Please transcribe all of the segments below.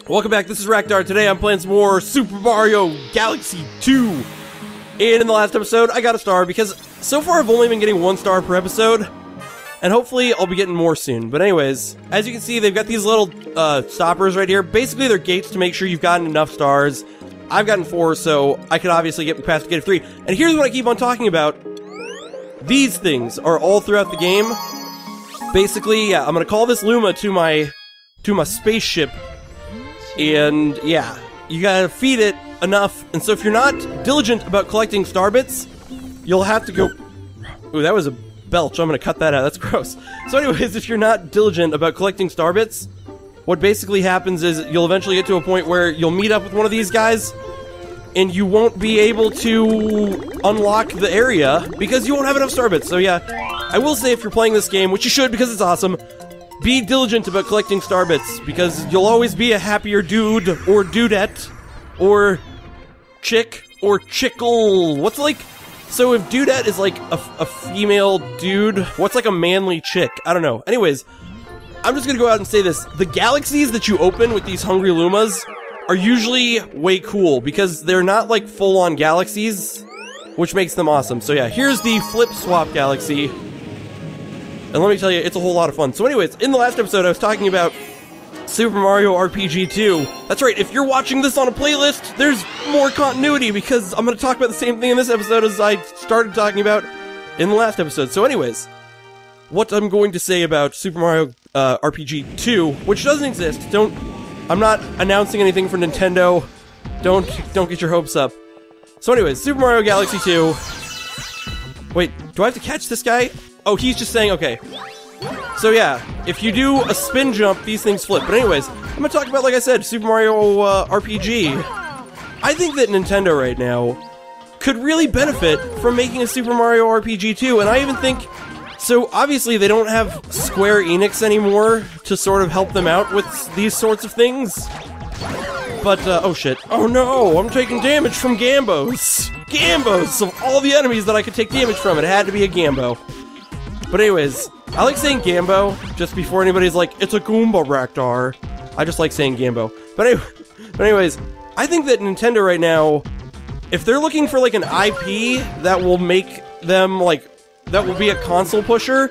Welcome back, this is Rakdar. Today I'm playing some more Super Mario Galaxy 2. And in the last episode, I got a star because so far I've only been getting 1 star per episode. And hopefully I'll be getting more soon. But anyways, as you can see, they've got these little stoppers right here. Basically, they're gates to make sure you've gotten enough stars. I've gotten 4, so I could obviously get past the gate of 3. And here's what I keep on talking about. These things are all throughout the game. Basically, yeah, I'm gonna call this Luma to my spaceship. And yeah, you gotta feed it enough. And so if you're not diligent about collecting star bits, you'll have to go... Ooh, that was a belch. I'm gonna cut that out. That's gross. So anyways, if you're not diligent about collecting star bits, what basically happens is you'll eventually get to a point where you'll meet up with one of these guys, and you won't be able to unlock the area because you won't have enough star bits. So yeah, I will say if you're playing this game, which you should because it's awesome, be diligent about collecting star bits, because you'll always be a happier dude, or dudette, or chick, or chickle. What's like... So if dudette is like a female dude, what's like a manly chick? I don't know. Anyways, I'm just gonna go out and say this. The galaxies that you open with these Hungry Lumas are usually way cool, because they're not like full-on galaxies, which makes them awesome. So yeah, here's the Flip Swap Galaxy. And let me tell you, it's a whole lot of fun. So anyways, in the last episode, I was talking about Super Mario RPG 2. That's right, if you're watching this on a playlist, there's more continuity, because I'm going to talk about the same thing in this episode as I started talking about in the last episode. So anyways, what I'm going to say about Super Mario RPG 2, which doesn't exist. I'm not announcing anything for Nintendo. Don't get your hopes up. So anyways, Super Mario Galaxy 2. Wait, do I have to catch this guy? Oh, he's just saying, okay. So yeah, if you do a spin jump, these things flip. But anyways, I'm gonna talk about, like I said, Super Mario RPG. I think that Nintendo right now could really benefit from making a Super Mario RPG 2, and I even think... So obviously they don't have Square Enix anymore to sort of help them out with these sorts of things. But, oh shit. Oh no, I'm taking damage from Gambos! Gambos! Of all the enemies that I could take damage from, it had to be a Gambo. But anyways, I like saying Gambo, just before anybody's like, it's a Goomba, Rakdar. I just like saying Gambo. But anyways, I think that Nintendo right now, if they're looking for like an IP that will make them like, that will be a console pusher,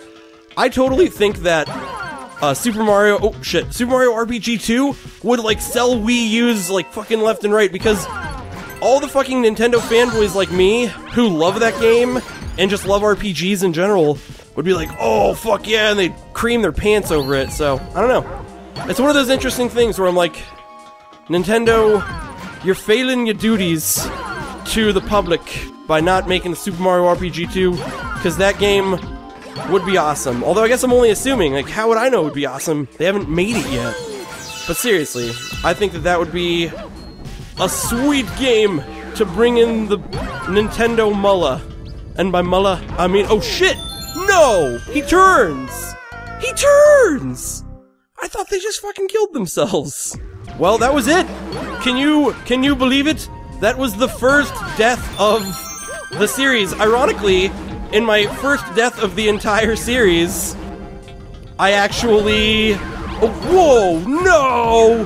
I totally think that Super Mario RPG 2 would like sell Wii U's like fucking left and right, because all the fucking Nintendo fanboys like me, who love that game, and just love RPGs in general, would be like, oh, fuck yeah, and they'd cream their pants over it. So, I don't know. It's one of those interesting things where I'm like, Nintendo, you're failing your duties to the public by not making a Super Mario RPG 2, because that game would be awesome. Although I guess I'm only assuming, like, how would I know it would be awesome? They haven't made it yet. But seriously, I think that that would be a sweet game to bring in the Nintendo Mullah. And by Mullah, I mean, oh shit! No! He turns! He turns! I thought they just fucking killed themselves. Well, that was it! Can you believe it? That was the first death of the series. Ironically, in my first death of the entire series, I actually... Oh, whoa! No!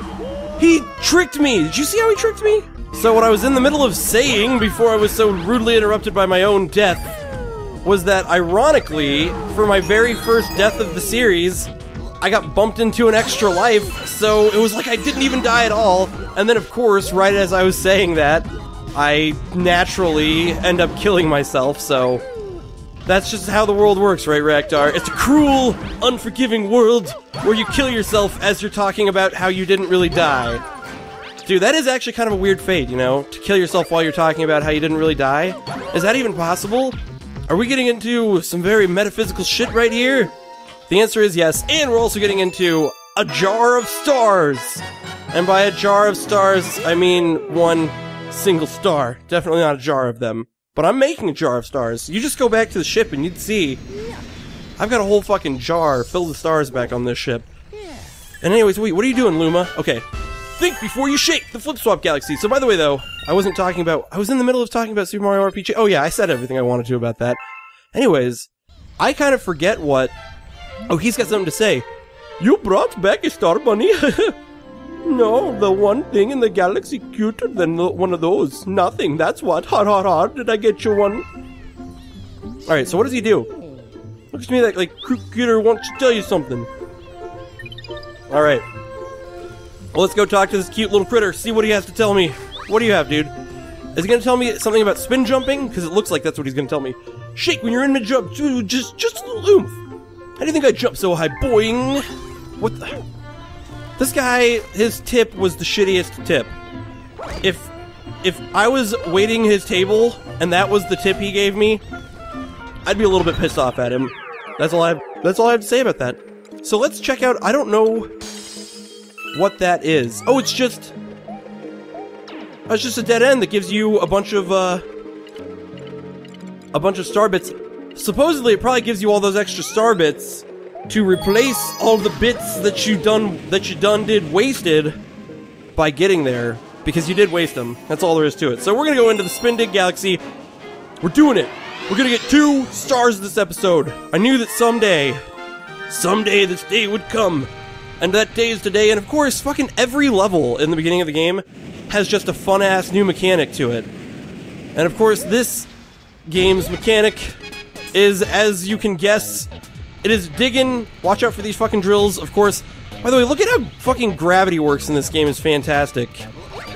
He tricked me! Did you see how he tricked me? So what I was in the middle of saying before I was so rudely interrupted by my own death was that, ironically, for my very first death of the series, I got bumped into an extra life, so it was like I didn't even die at all. And then, of course, right as I was saying that, I naturally end up killing myself, so... That's just how the world works, right, Rakdar? It's a cruel, unforgiving world where you kill yourself as you're talking about how you didn't really die. Dude, that is actually kind of a weird fate, you know? To kill yourself while you're talking about how you didn't really die? Is that even possible? Are we getting into some very metaphysical shit right here? The answer is yes, and we're also getting into a jar of stars! And by a jar of stars, I mean one single star. Definitely not a jar of them. But I'm making a jar of stars. You just go back to the ship and you'd see. I've got a whole fucking jar filled with stars back on this ship. And anyways, wait, what are you doing, Luma? Okay. Think before you shake the Flip Swap Galaxy. So by the way, though, I was in the middle of talking about Super Mario RPG. Oh yeah, I said everything I wanted to about that. Anyways, I kind of forget what... Oh, he's got something to say. You brought back a star bunny? No, the one thing in the galaxy cuter than one of those. Nothing, that's what. Ha ha ha, did I get you one? Alright, so what does he do? Looks to me like Cuter wants to tell you something. Alright. Well, let's go talk to this cute little critter, see what he has to tell me. What do you have, dude? Is he gonna tell me something about spin jumping? Because it looks like that's what he's gonna tell me. Shake when you're in mid-jump, just a little oomph. How do you think I jump so high? Boing! What the... This guy, his tip was the shittiest tip. If I was waiting his table, and that was the tip he gave me, I'd be a little bit pissed off at him. That's all I have to say about that. So let's check out, I don't know what that is. Oh, it's just a dead end that gives you a bunch of star bits. Supposedly, it probably gives you all those extra star bits to replace all the bits that you did wasted by getting there, because you did waste them. That's all there is to it. So we're gonna go into the Spin Dig Galaxy. We're doing it. We're gonna get 2 stars this episode. I knew that someday this day would come, and that day is today. And of course, fucking every level in the beginning of the game has just a fun-ass new mechanic to it. And of course, this game's mechanic is, as you can guess, it is digging. Watch out for these fucking drills, of course. By the way, look at how fucking gravity works in this game. Is fantastic.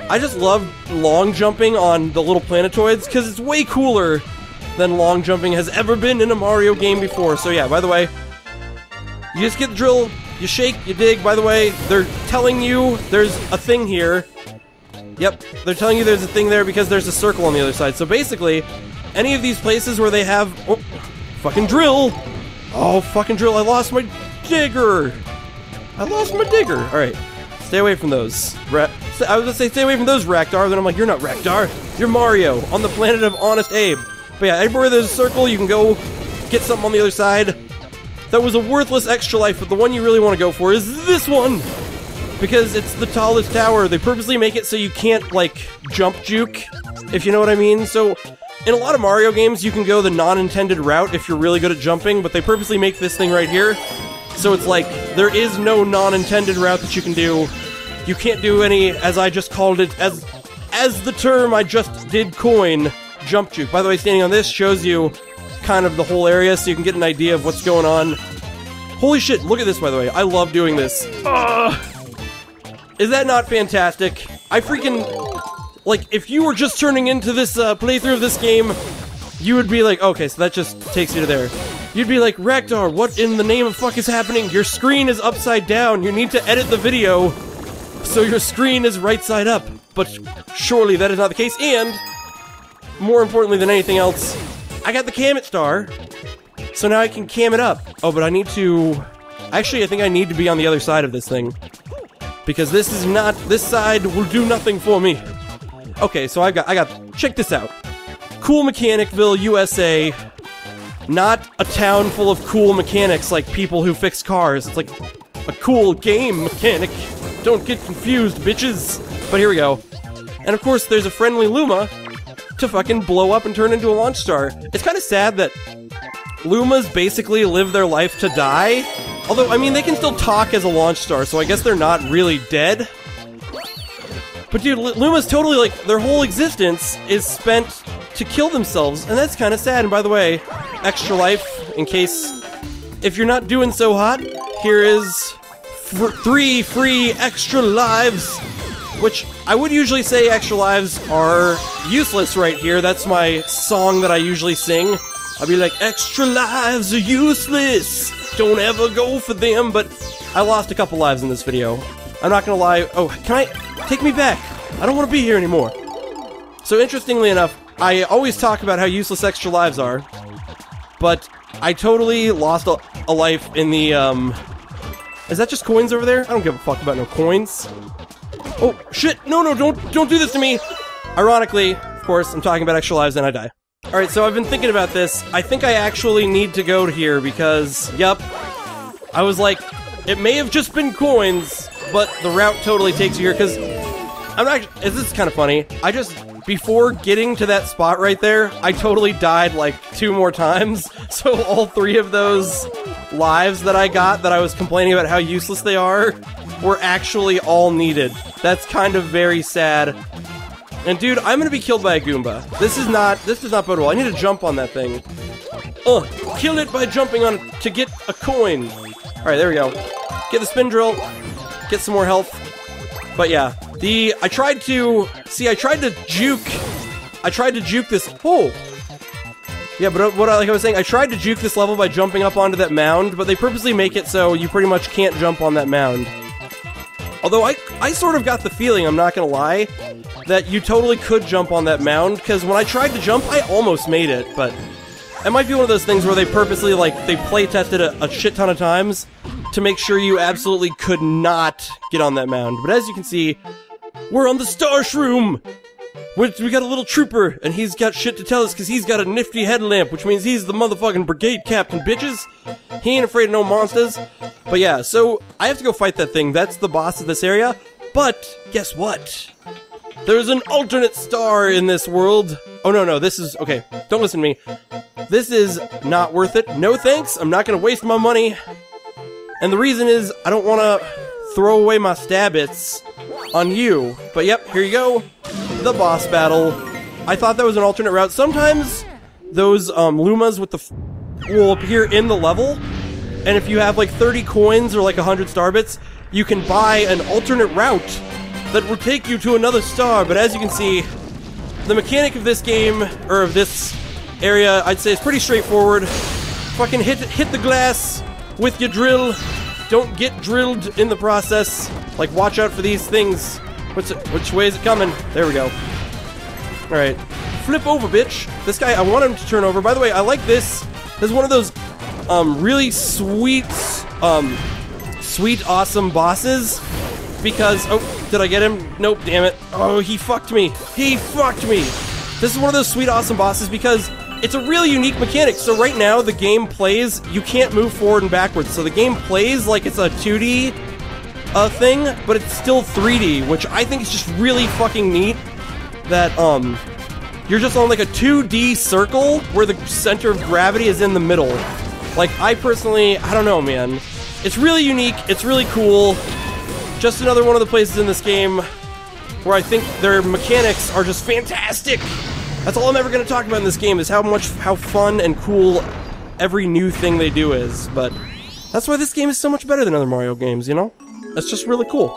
I just love long jumping on the little planetoids, because it's way cooler than long jumping has ever been in a Mario game before. So yeah, by the way, you just get the drill, you shake, you dig. By the way, they're telling you there's a thing here. Yep, they're telling you there's a thing there because there's a circle on the other side. So basically, any of these places where they have... Oh, fucking drill! Oh, fucking drill, I lost my digger! Alright, stay away from those. I was gonna say stay away from those, Raktar, then I'm like, you're not Raktar, you're Mario, on the planet of Honest Abe. But yeah, everywhere there's a circle, you can go get something on the other side. That was a worthless extra life, but the one you really want to go for is this one! Because it's the tallest tower. They purposely make it so you can't, like, jump juke, if you know what I mean. So, in a lot of Mario games, you can go the non-intended route if you're really good at jumping, but they purposely make this thing right here. So it's like, there is no non-intended route that you can do. You can't do any, as I just called it, as the term I just did coin, jump juke. By the way, standing on this shows you kind of the whole area, so you can get an idea of what's going on. Holy shit, look at this, by the way. I love doing this. Is that not fantastic? I freaking... Like, if you were just turning into this playthrough of this game, you would be like, okay, so that just takes you to there. You'd be like, Raktar, what in the name of fuck is happening? Your screen is upside down. You need to edit the video so your screen is right side up. But surely that is not the case, and more importantly than anything else, I got the Cam It star, so now I can cam it up. Oh, but I need to... Actually, I think I need to be on the other side of this thing. Because this is not... This side will do nothing for me. Okay, so I got... Check this out. Cool Mechanicville, USA. Not a town full of cool mechanics like people who fix cars. It's like a cool game mechanic. Don't get confused, bitches. But here we go. And of course, there's a friendly Luma to fucking blow up and turn into a launch star. It's kind of sad that Lumas basically live their life to die. Although, I mean, they can still talk as a launch star, so I guess they're not really dead. But dude, Luma's totally, like, their whole existence is spent to kill themselves, and that's kind of sad. And by the way, extra life, in case, if you're not doing so hot, here is 3 free extra lives, which I would usually say extra lives are useless right here. That's my song that I usually sing. I'll be like, extra lives are useless, don't ever go for them, but I lost a couple lives in this video. I'm not gonna lie. Oh, can I... Take me back! I don't want to be here anymore. So interestingly enough, I always talk about how useless extra lives are, but I totally lost a life in the, Is that just coins over there? I don't give a fuck about no coins. Oh, shit! No, don't do this to me! Ironically, of course, I'm talking about extra lives and I die. Alright, so I've been thinking about this. I think I actually need to go to here because, yep, I was like, it may have just been coins, but the route totally takes you here, because I'm not... This is kind of funny. I just... Before getting to that spot right there, I totally died like 2 more times, so all 3 of those lives that I got that I was complaining about how useless they are were actually all needed. That's kind of very sad. And dude, I'm gonna be killed by a Goomba. This does not bode well. I need to jump on that thing. Kill it by jumping on it to get a coin. Alright, there we go. Get the spin drill. Get some more health. But yeah, I tried to juke this. Oh! Yeah, but like I was saying, I tried to juke this level by jumping up onto that mound, but they purposely make it so you pretty much can't jump on that mound. Although I sort of got the feeling, I'm not gonna lie, that you totally could jump on that mound, because when I tried to jump, I almost made it, but it might be one of those things where they purposely, like, they play tested a shit ton of times to make sure you absolutely could not get on that mound. But as you can see, we're on the Star Shroom! We got a little trooper, and he's got shit to tell us because he's got a nifty headlamp, which means he's the motherfucking brigade captain, bitches! He ain't afraid of no monsters. But yeah, so I have to go fight that thing. That's the boss of this area. But guess what? There's an alternate star in this world. Oh, no, this is... Okay, don't listen to me. This is not worth it. No thanks, I'm not gonna waste my money. And the reason is, I don't want to throw away my Stabbits on you. But yep, here you go. The boss battle. I thought that was an alternate route. Sometimes those Lumas with the will appear in the level, and if you have like 30 coins or like 100 Starbits, you can buy an alternate route that will take you to another star. But as you can see, the mechanic of this game, or of this area, I'd say is pretty straightforward. Fucking hit the glass with your drill. Don't get drilled in the process. Like, watch out for these things. Which way is it coming? There we go. Alright. Flip over, bitch. This guy, I want him to turn over. By the way, I like this. This is one of those, really sweet, awesome bosses. Because, oh, did I get him? Nope, damn it. Oh, he fucked me. He fucked me. This is one of those sweet, awesome bosses because it's a really unique mechanic. So right now, the game plays, you can't move forward and backwards. So the game plays like it's a 2D thing, but it's still 3D, which I think is just really fucking neat. That, you're just on like a 2D circle where the center of gravity is in the middle. Like, I personally, I don't know, man. It's really unique, it's really cool. Just another one of the places in this game where I think their mechanics are just fantastic. That's all I'm ever going to talk about in this game, is how fun and cool every new thing they do is. But that's why this game is so much better than other Mario games, you know? That's just really cool.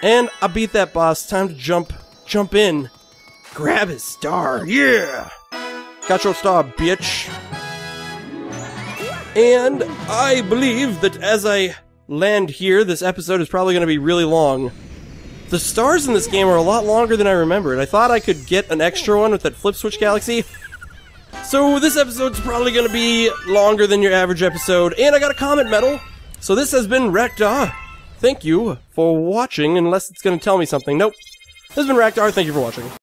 And I beat that boss. Time to jump in. Grab his star. Yeah! Got your star, bitch. And I believe that as I land here, this episode is probably going to be really long. The stars in this game are a lot longer than I remembered. I thought I could get an extra one with that Flip Switch Galaxy. So this episode's probably going to be longer than your average episode. And I got a comment medal. So this has been Raktar. Thank you for watching, unless it's going to tell me something. Nope. This has been Raktar. Thank you for watching.